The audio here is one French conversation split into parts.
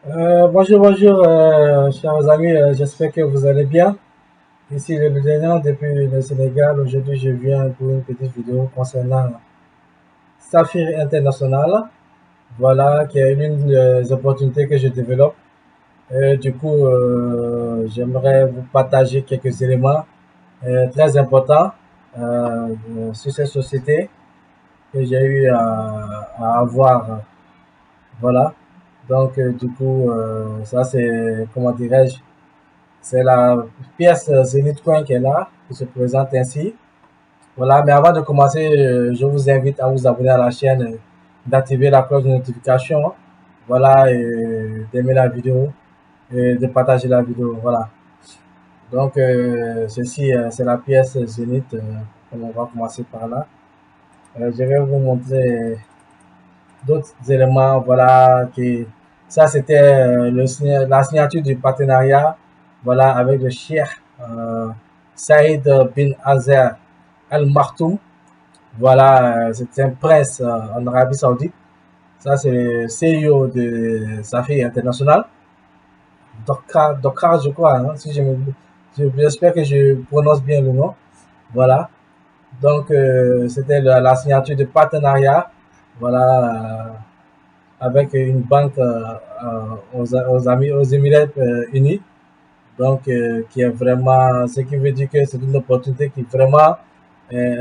Bonjour, bonjour, chers amis, j'espère que vous allez bien. Ici le lieutenant depuis le Sénégal. Aujourd'hui, je viens pour une petite vidéo concernant Saphir International. Voilà, qui est l'une des opportunités que je développe. J'aimerais vous partager quelques éléments très importants sur cette société que j'ai eu à avoir. Voilà. Ça c'est, comment dirais-je, c'est la pièce Zenith Coin qui est là, qui se présente ainsi. Voilà, mais avant de commencer, je vous invite à vous abonner à la chaîne, d'activer la cloche de notification, voilà, et d'aimer la vidéo et de partager la vidéo. Voilà. C'est la pièce Zenith. On va commencer par là. Je vais vous montrer d'autres éléments. Voilà, ça c'était la signature du partenariat, voilà, avec le cheikh Saïd bin Azer Al Maktoum. Voilà, c'est un prince en Arabie Saoudite. Ça, c'est le CEO de Safi International. Dokar, je crois, hein, si j'espère que je prononce bien le nom. Voilà. C'était la signature de partenariat. Voilà. Avec une banque aux Émirats Unis. Qui est vraiment, ce qui veut dire que c'est une opportunité qui est vraiment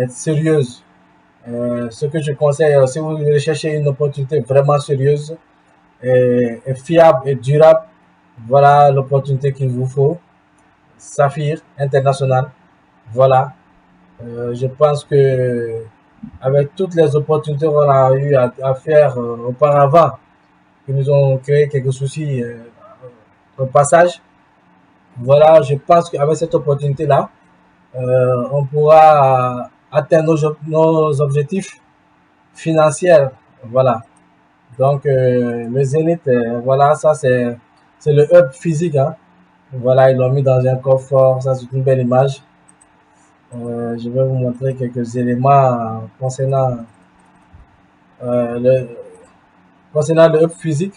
sérieuse. Ce que je conseille, si vous recherchez une opportunité vraiment sérieuse et fiable et durable, voilà l'opportunité qu'il vous faut. Saphir International. Voilà. Je pense que avec toutes les opportunités qu'on a eu à faire auparavant, qui nous ont créé quelques soucis au passage, voilà, je pense qu'avec cette opportunité-là, on pourra atteindre nos objectifs financiers. Voilà. Le Zénith, voilà, ça c'est le hub physique. Hein. Voilà, ils l'ont mis dans un coffre. Ça, c'est une belle image. Je vais vous montrer quelques éléments euh, le, concernant le hub physique.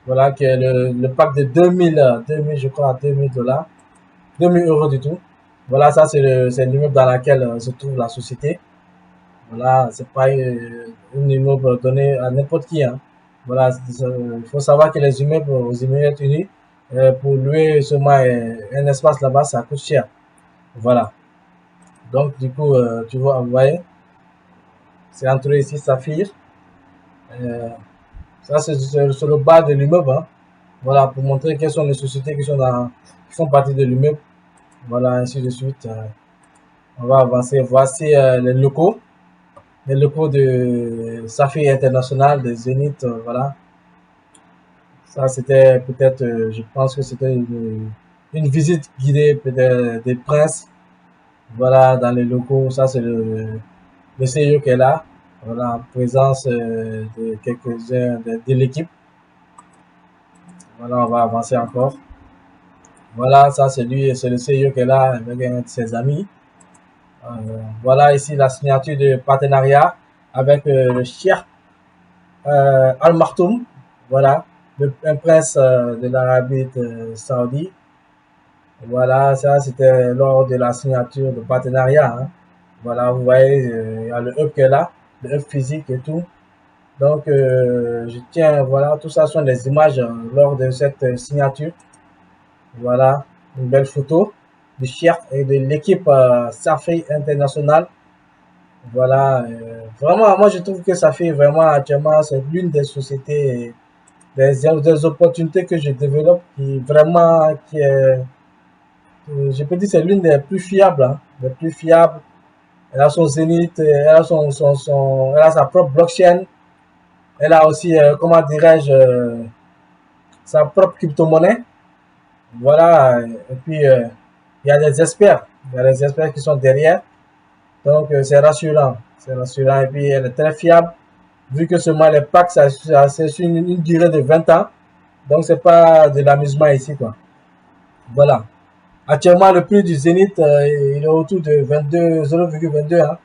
Voilà, qui est le pack de 2000, je crois, 2000 $, 2000 € du tout. Voilà, ça c'est l'immeuble dans lequel se trouve la société. Voilà, c'est pas une immeuble donné à n'importe qui. Hein. Voilà, il faut savoir que les immeubles aux Émirats Unis, pour louer seulement un espace là-bas, ça coûte cher. Voilà. Tu vois, vous voyez, c'est entre ici Saphir. Euh, Ça, c'est le bas de l'immeuble. Hein. Voilà, pour montrer quelles sont les sociétés qui font partie de l'immeuble. Voilà, ainsi de suite. On va avancer. Voici les locaux de Safi International, de Zénith. Voilà. Ça, c'était peut-être, je pense que c'était une visite guidée peut-être des princes. Voilà, dans les locaux. Ça, c'est le CEO qui est là. Voilà, en présence de quelques-uns de l'équipe. Voilà, on va avancer encore. Voilà, ça, c'est le CEO qui est là avec un de ses amis. Voilà ici la signature de partenariat avec le Cheikh Al Maktoum, voilà, un prince de l'Arabie Saoudite. Voilà, ça c'était lors de la signature de partenariat. Hein. Voilà, vous voyez, il y a le hub qui est là, le hub physique et tout. Je tiens, voilà, tout ça sont des images lors de cette signature. Voilà, une belle photo du Cheikh et de l'équipe Safi International. Voilà, vraiment, moi je trouve que ça fait vraiment actuellement, c'est l'une des sociétés, des opportunités que je développe qui vraiment, je peux dire, c'est l'une des plus fiables, hein, des plus fiables. Elle a son Zénith, elle a elle a sa propre blockchain, elle a aussi, comment dirais-je, sa propre crypto-monnaie. Voilà, et puis il y a des experts, il y a des experts qui sont derrière, c'est rassurant, c'est rassurant, et puis elle est très fiable. Vu que seulement les packs, c'est sur une durée de 20 ans. Donc, c'est pas de l'amusement ici, quoi. Voilà. Actuellement, le prix du Zénith, il est autour de 22, 0,22. Hein.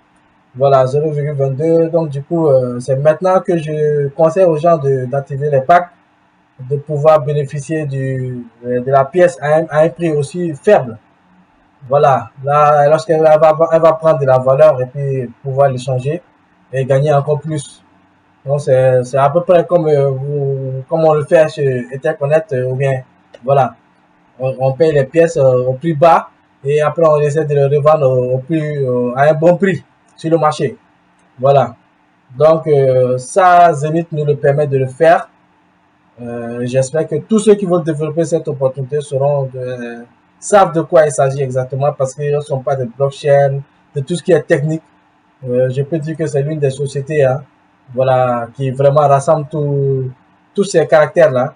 Voilà, 0,22. Donc, du coup, c'est maintenant que je conseille aux gens d'activer les packs. de pouvoir bénéficier de la pièce à un prix aussi faible. Voilà, là, lorsqu'elle elle va prendre de la valeur et puis pouvoir l'échanger et gagner encore plus. Donc, c'est à peu près comme, comme on le fait chez Etherconnect, ou bien, voilà, on paye les pièces au plus bas et après on essaie de les revendre à un bon prix sur le marché. Voilà. Donc, ça, Zenith nous le permet de le faire. J'espère que tous ceux qui vont développer cette opportunité savent de quoi il s'agit exactement parce qu'ils ne sont pas de blockchain, de tout ce qui est technique. Je peux dire que c'est l'une des sociétés, hein, voilà, qui vraiment rassemble tous ces caractères-là.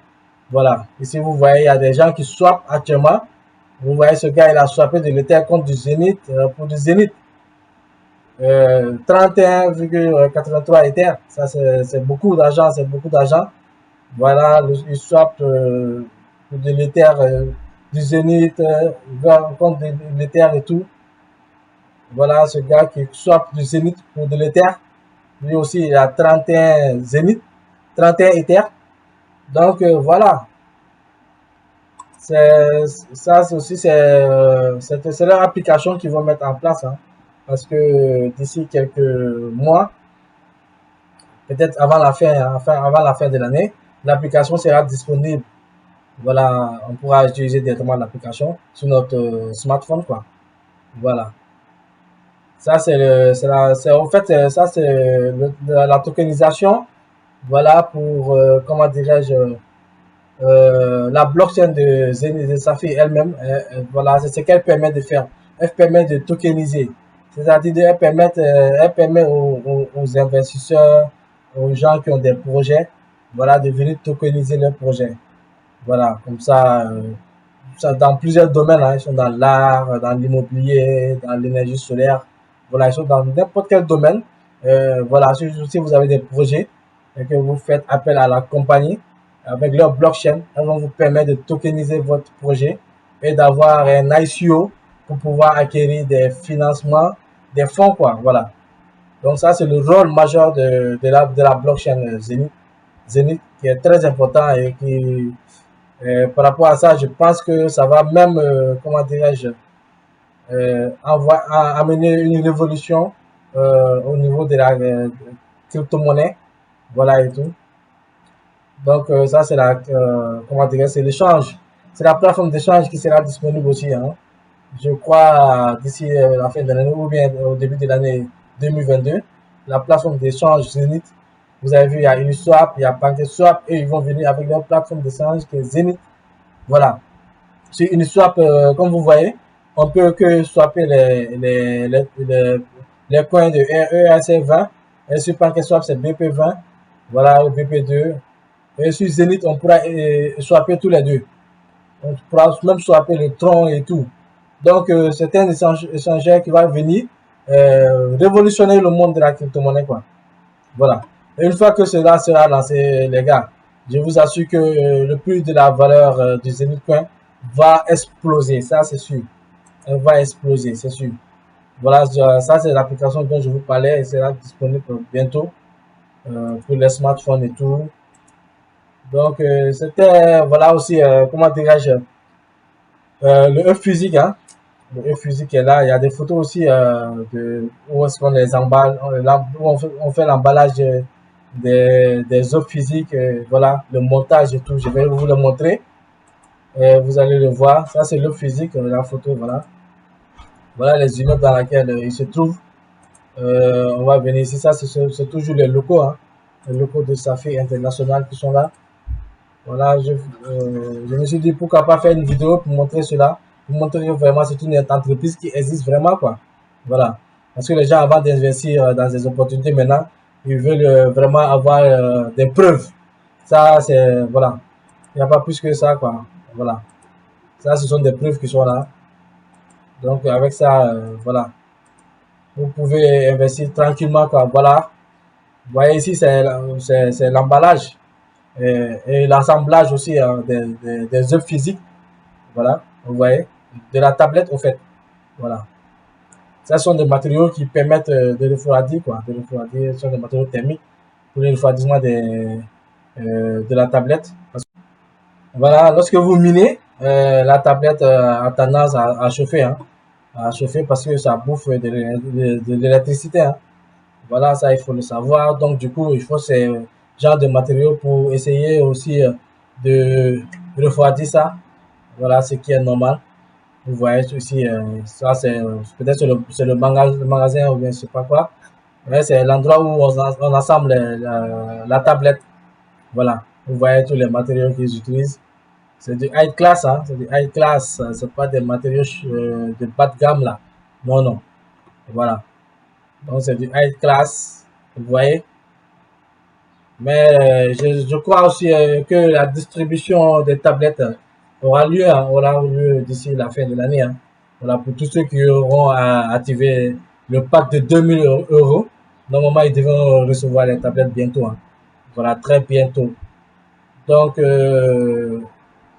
Voilà. Ici, vous voyez, il y a des gens qui swappent actuellement. Vous voyez, ce gars, il a swappé de l'Ether contre du Zénith pour du Zénith. 31,83 Ether. Ça, c'est beaucoup d'argent, c'est beaucoup d'argent. Voilà, il swap de l'Ether, du Zénith, contre de l'Ether et tout. Voilà, ce gars qui swap du Zénith pour de l'Ether. Lui aussi, il a 31 Zénith, 31 Ether. Donc, voilà. Ça aussi, c'est leur application qu'ils vont mettre en place, hein. Parce que d'ici quelques mois, peut-être avant la fin de l'année, l'application sera disponible. Voilà, on pourra utiliser directement l'application sur notre smartphone, quoi. Voilà. Ça, en fait, ça, c'est la tokenisation. Voilà pour, comment dirais-je, la blockchain de Zenith de Safi elle-même. Voilà, c'est ce qu'elle permet de faire. Elle permet de tokeniser. C'est-à-dire, elle permet aux investisseurs, aux gens qui ont des projets, voilà, de venir tokeniser leurs projets. Voilà, comme ça, dans plusieurs domaines, hein. Ils sont dans l'art, dans l'immobilier, dans l'énergie solaire. Voilà, ils sont dans n'importe quel domaine. Voilà, si vous avez des projets et que vous faites appel à la compagnie avec leur blockchain, elles vont vous permettre de tokeniser votre projet et d'avoir un ICO pour pouvoir acquérir des financements, des fonds, quoi. Voilà. Donc ça, c'est le rôle majeur de la blockchain Zenith, qui est très important et qui, par rapport à ça, je pense que ça va même, comment dirais-je, amener une révolution au niveau de la crypto-monnaie. Voilà et tout. Donc, ça, c'est comment dirais c'est l'échange. C'est la plateforme d'échange qui sera disponible aussi, hein. Je crois d'ici la fin de l'année ou bien au début de l'année 2022. La plateforme d'échange Zenith. Vous avez vu, il y a Uniswap, il y a PancakeSwap et ils vont venir avec leur plateforme d'échange qui est Zenith. Voilà. Sur Uniswap, comme vous voyez, on peut que swapper les coins de ERC20. Et sur PancakeSwap, c'est BP20. Voilà, ou BP2. Et sur Zenith, on pourra swapper tous les deux. On pourra même swapper le tronc et tout. Donc, c'est un échangeur qui va venir révolutionner le monde de la crypto-monnaie, quoi. Voilà. Et une fois que cela sera lancé, les gars, je vous assure que le prix de la valeur du Zenith Coin va exploser. Ça, c'est sûr. Elle va exploser, c'est sûr. Voilà, ça, c'est l'application dont je vous parlais. Elle sera disponible bientôt pour les smartphones et tout. Donc, c'était, voilà aussi, comment dirais-je, le œuf physique, hein. Le œuf physique est là. Il y a des photos aussi où est-ce qu'on les emballe, on fait l'emballage des œufs physiques, voilà, le montage et tout. Je vais vous le montrer. Vous allez le voir. Ça, c'est l'œuf physique, la photo, voilà. Voilà les immeubles dans lesquels il se trouve. On va venir ici. Ça, c'est toujours les locaux, hein. Les locaux de Safi International qui sont là. Voilà, je me suis dit pourquoi pas faire une vidéo pour montrer cela, pour montrer que vraiment c'est une entreprise qui existe vraiment, quoi. Voilà. Parce que les gens, avant d'investir dans des opportunités maintenant, ils veulent vraiment avoir des preuves. Ça, c'est, voilà. Il n'y a pas plus que ça, quoi. Voilà. Ça, ce sont des preuves qui sont là. Donc, avec ça, voilà. Vous pouvez investir tranquillement, quoi. Voilà. Vous voyez ici, c'est l'emballage et l'assemblage aussi hein, des œufs physiques. Voilà, vous voyez, de la tablette au fait. Voilà. Ce sont des matériaux qui permettent de refroidir, quoi. De refroidir, ce sont des matériaux thermiques pour le refroidissement de la tablette. Voilà, lorsque vous minez, la tablette a tendance à chauffer, hein, à chauffer parce que ça bouffe de l'électricité, hein. Voilà, ça, il faut le savoir. Donc, du coup, il faut ces genres de matériaux pour essayer aussi de refroidir ça. Voilà, ce qui est normal. Vous voyez ici, ça, c'est peut-être c'est le magasin ou bien je sais pas quoi. Mais c'est l'endroit où on assemble la tablette. Voilà, vous voyez tous les matériaux qu'ils utilisent. C'est du high class, hein. C'est du high class. C'est pas des matériaux de bas de gamme là. Non, non. Voilà. Donc c'est du high class. Vous voyez. Mais je crois aussi que la distribution des tablettes aura lieu d'ici la fin de l'année, hein. Voilà, pour tous ceux qui auront activé le pack de 2000 euros, normalement ils devront recevoir les tablettes bientôt, hein. Voilà, très bientôt. Donc,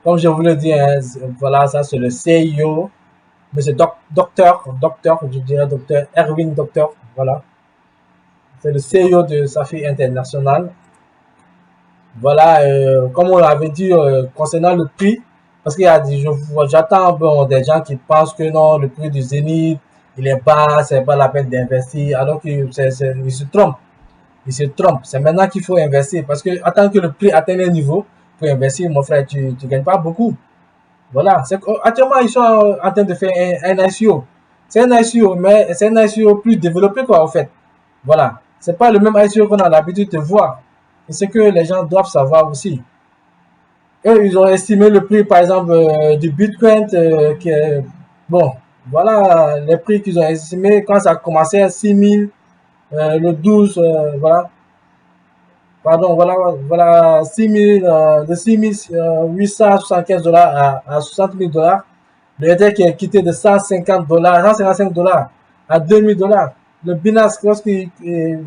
comme je vous le dis, hein, voilà, ça c'est le CIO, mais c'est docteur, je dirais docteur Erwin Docteur, voilà. C'est le CIO de Safi International. Voilà, comme on l'avait dit concernant le prix, parce qu'il y a j'attends bon, des gens qui pensent que non, le prix du Zénith, il est bas, c'est pas la peine d'investir, alors qu'ils se trompent. Ils se trompent. C'est maintenant qu'il faut investir, parce que attends que le prix atteigne un niveau, pour investir, mon frère, tu gagnes pas beaucoup. Voilà, actuellement, ils sont en train de faire un ICO. C'est un ICO, mais c'est un ICO plus développé, quoi, en fait. Voilà. C'est pas le même ICO qu'on a l'habitude de voir. Et c'est que les gens doivent savoir aussi. Eux, ils ont estimé le prix, par exemple, du Bitcoin, qui est, bon, voilà, les prix qu'ils ont estimés quand ça a commencé à 6 000, le 12, voilà, pardon, voilà, 6 000, de 6 875 $ à 60 000 $. Le Ether qui est quitté de 150 $, 155 $ à 2 000 $. Le Binance, lorsqu'il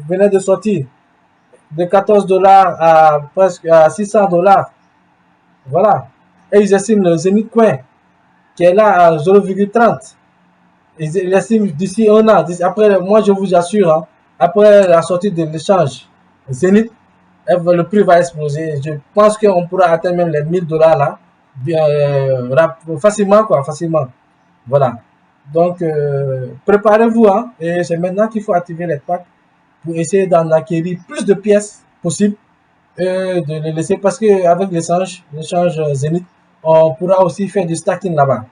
venait de sortir, de 14 $ à presque à 600 $. Voilà. Et ils estiment le Zenith Coin, qui est là à 0,30. Ils estiment d'ici un an, après, moi je vous assure, hein, après la sortie de l'échange, Zenith, le prix va exploser. Je pense qu'on pourra atteindre même les 1 000 $ là, bien, facilement, quoi, facilement. Voilà. Donc, préparez-vous, hein, et c'est maintenant qu'il faut activer les packs pour essayer d'en acquérir plus de pièces possibles et de les laisser parce qu'avec l'échange Zenith, on pourra aussi faire du stacking là-bas.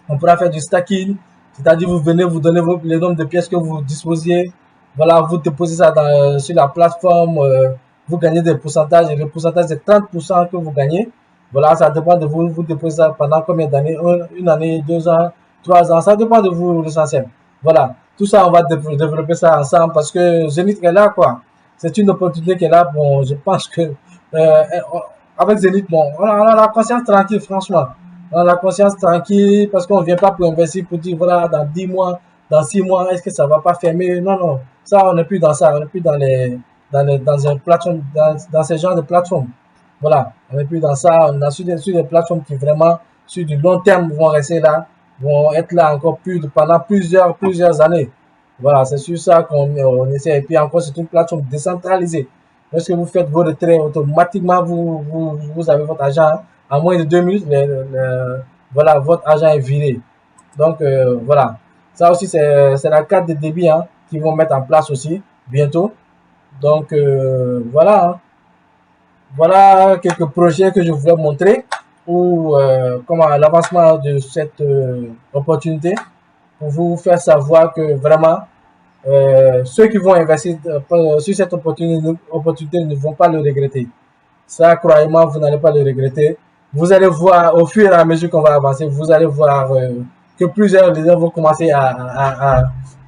On pourra faire du stacking, c'est-à-dire vous venez, vous donnez les nombres de pièces que vous disposiez, voilà, vous déposez ça sur la plateforme, vous gagnez des pourcentages, et le pourcentage c'est 30% que vous gagnez. Voilà, ça dépend de vous, vous déposez ça pendant combien d'années, une année, 2 ans, 3 ans, ça dépend de vous l'essentiel. Voilà, tout ça, on va développer ça ensemble parce que Zenith est là, quoi. C'est une opportunité qui est là. Bon, je pense que avec Zenith, bon, on a la conscience tranquille, franchement. On a la conscience tranquille parce qu'on ne vient pas pour investir pour dire, voilà, dans 10 mois, dans 6 mois, est-ce que ça ne va pas fermer? Non, non. Ça, on n'est plus dans ça. On n'est plus dans un plateforme, dans ce genre de plateforme. Voilà. On n'est plus dans ça. On est sur des plateformes qui vraiment, sur du long terme, vont rester là, vont être là encore pendant plusieurs années. Voilà, c'est sur ça qu'on essaie. Et puis encore, c'est une plateforme décentralisée. Lorsque vous faites vos retraits, automatiquement, vous avez votre argent. En moins de 2 minutes, voilà, votre argent est viré. Donc, voilà. Ça aussi, c'est la carte de débit, hein, qu'ils vont mettre en place aussi bientôt. Donc, voilà, hein. Voilà quelques projets que je voulais montrer ou comment l'avancement de cette opportunité pour vous faire savoir que vraiment, ceux qui vont investir sur cette opportunité ne vont pas le regretter. Ça, croyez-moi, vous n'allez pas le regretter. Vous allez voir au fur et à mesure qu'on va avancer, vous allez voir que plusieurs leaders vont commencer à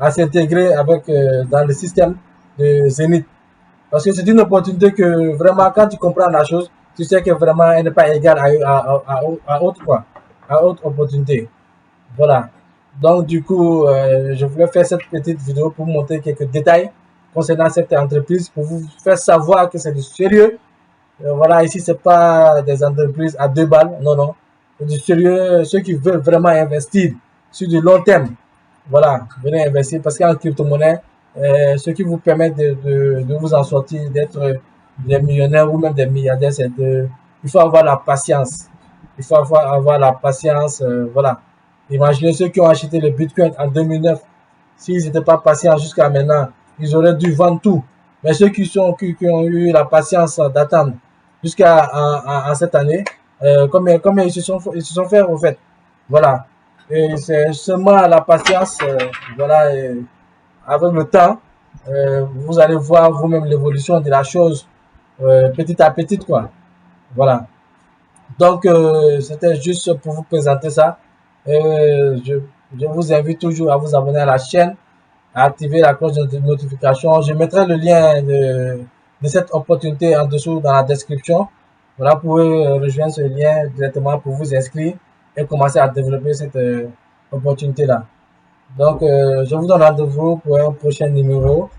s'intégrer avec dans le système de Zenith. Parce que c'est une opportunité que vraiment, quand tu comprends la chose, tu sais que vraiment, elle n'est pas égale à autre quoi, à autre opportunité. Voilà. Donc, du coup, je voulais faire cette petite vidéo pour vous montrer quelques détails concernant cette entreprise, pour vous faire savoir que c'est du sérieux. Voilà, ici, c'est pas des entreprises à 2 balles, non, non. C'est du sérieux, ceux qui veulent vraiment investir sur du long terme. Voilà, venez investir parce qu'en crypto-monnaie, ce qui vous permet de vous en sortir, d'être des millionnaires ou même des milliardaires, c'est il faut avoir la patience. Il faut avoir la patience, voilà. Imaginez ceux qui ont acheté le Bitcoin en 2009. S'ils n'étaient pas patients jusqu'à maintenant, ils auraient dû vendre tout. Mais ceux qui ont eu la patience d'attendre jusqu'à en cette année, combien ils se sont fait au fait. Voilà. Et c'est seulement la patience, voilà, et avec le temps, vous allez voir vous-même l'évolution de la chose petit à petit, quoi. Voilà. Donc, c'était juste pour vous présenter ça. Je vous invite toujours à vous abonner à la chaîne, à activer la cloche de notification. Je mettrai le lien de cette opportunité en dessous dans la description. Voilà, vous pouvez rejoindre ce lien directement pour vous inscrire et commencer à développer cette opportunité-là. Donc, je vous donne rendez-vous pour un prochain numéro.